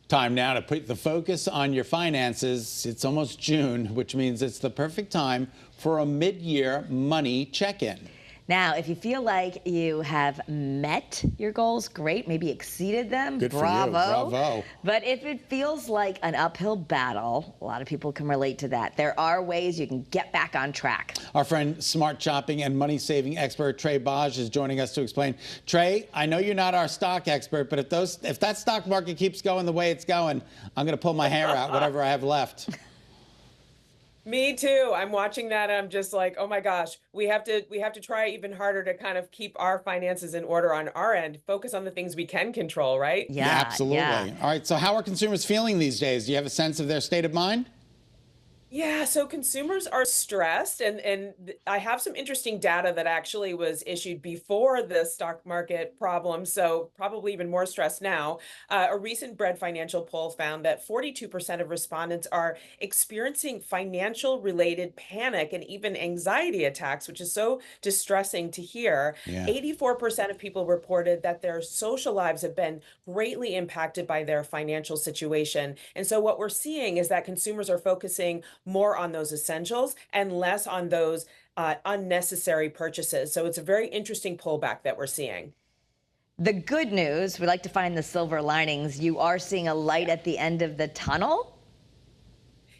Time now to put the focus on your finances. It's almost June, which means it's the perfect time for a mid-year money check-in. Now, if you feel like you have met your goals, great, maybe exceeded them, Good bravo. for you, bravo. But if it feels like an uphill battle, a lot of people can relate to that. There are ways you can get back on track. Our friend, smart shopping and money-saving expert TrueTrae Baj is joining us to explain. Trey, I know you're not our stock expert, but if that stock market keeps going the way it's going, I'm going to pull my hair out, whatever I have left. Me too. I'm watching that. I'm just like, oh my gosh, we have to try even harder to kind of keep our finances in order on our end. Focus on the things we can control, right? Yeah, absolutely. Yeah. All right. So how are consumers feeling these days? Do you have a sense of their state of mind? Yeah, so consumers are stressed, and I have some interesting data that actually was issued before the stock market problem, so probably even more stressed now. A recent Bread Financial poll found that 42% of respondents are experiencing financial-related panic and even anxiety attacks, which is so distressing to hear. Yeah. 84% of people reported that their social lives have been greatly impacted by their financial situation. And so what we're seeing is that consumers are focusing more on those essentials and less on those unnecessary purchases. So it's a very interesting pullback that we're seeing. The good news, we like to find the silver linings. You are seeing a light at the end of the tunnel.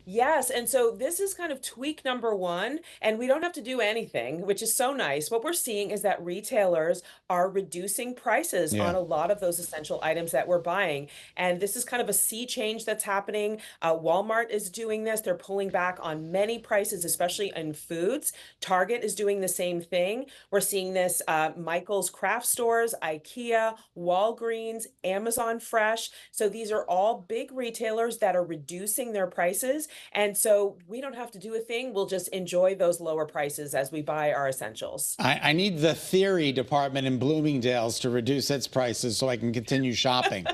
Yes, and so this is kind of tweak number one, and we don't have to do anything, which is so nice. What we're seeing is that retailers are reducing prices on a lot of those essential items that we're buying. And this is kind of a sea change that's happening. Walmart is doing this. They're pulling back on many prices, especially in foods. Target is doing the same thing. We're seeing this Michael's craft stores, IKEA, Walgreens, Amazon Fresh. So these are all big retailers that are reducing their prices. And so we don't have to do a thing. We'll just enjoy those lower prices as we buy our essentials. I need the theory department in Bloomingdale's to reduce its prices so I can continue shopping.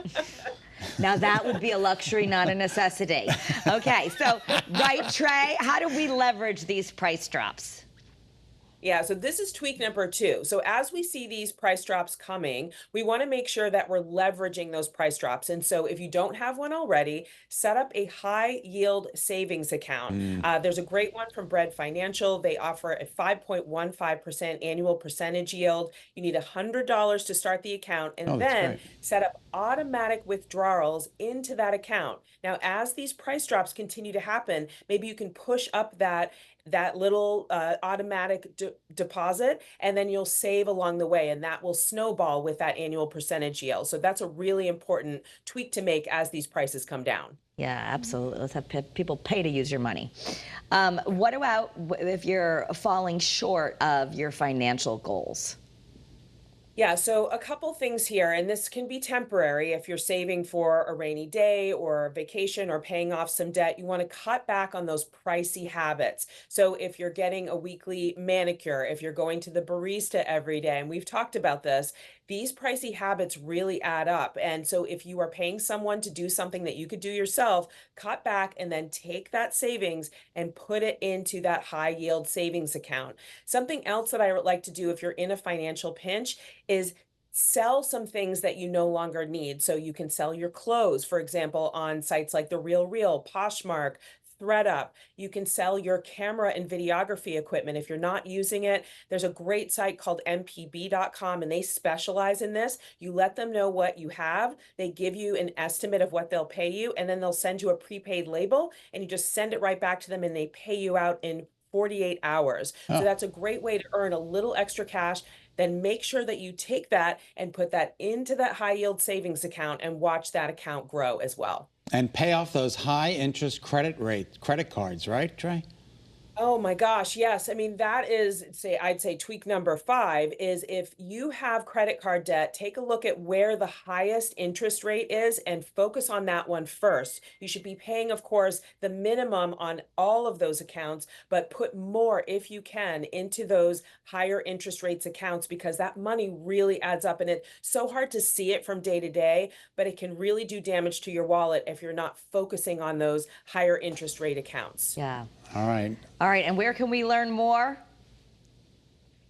Now that would be a luxury, not a necessity. Okay, so right, Trey, how do we leverage these price drops? Yeah, so this is tweak number two. So as we see these price drops coming, we want to make sure that we're leveraging those price drops. And so if you don't have one already, set up a high yield savings account. There's a great one from Bread Financial. They offer a 5.15% annual percentage yield. You need $100 to start the account and then set up automatic withdrawals into that account. Now, as these price drops continue to happen, maybe you can push up that little automatic deposit, and then you'll save along the way, and that will snowball with that annual percentage yield. So that's a really important tweak to make as these prices come down. Yeah, absolutely. Let's have people pay to use your money. What about if you're falling short of your financial goals? Yeah, so a couple things here, and this can be temporary. If you're saving for a rainy day or a vacation or paying off some debt, you want to cut back on those pricey habits. So if you're getting a weekly manicure, if you're going to the barista every day, and we've talked about this, these pricey habits really add up. And so if you are paying someone to do something that you could do yourself, cut back and then take that savings and put it into that high yield savings account. Something else that I would like to do if you're in a financial pinch is sell some things that you no longer need. So you can sell your clothes, for example, on sites like The RealReal, Poshmark, ThreadUp. You can sell your camera and videography equipment. If you're not using it, there's a great site called mpb.com, and they specialize in this. You let them know what you have. They give you an estimate of what they'll pay you, and then they'll send you a prepaid label, and you just send it right back to them, and they pay you out in 48 hours. So that's a great way to earn a little extra cash. Then make sure that you take that and put that into that high yield savings account and watch that account grow as well. And pay off those high interest credit cards, right, Trey? Oh my gosh, yes. I mean, that is, I'd say tweak number 5 is if you have credit card debt, take a look at where the highest interest rate is and focus on that one first. You should be paying, of course, the minimum on all of those accounts, but put more, if you can, into those higher interest rates accounts because that money really adds up. And it's so hard to see it from day to day, but it can really do damage to your wallet if you're not focusing on those higher interest rate accounts. Yeah. All right. All right, and where can we learn more?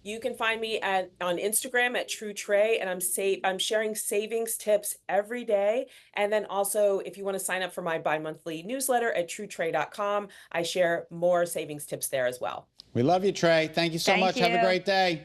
You can find me on Instagram at TrueTrae, and I'm sharing savings tips every day. And then also, if you want to sign up for my bi-monthly newsletter at TrueTrae.com, I share more savings tips there as well. We love you, Trey. Thank you so Thank much. Have a you. great day.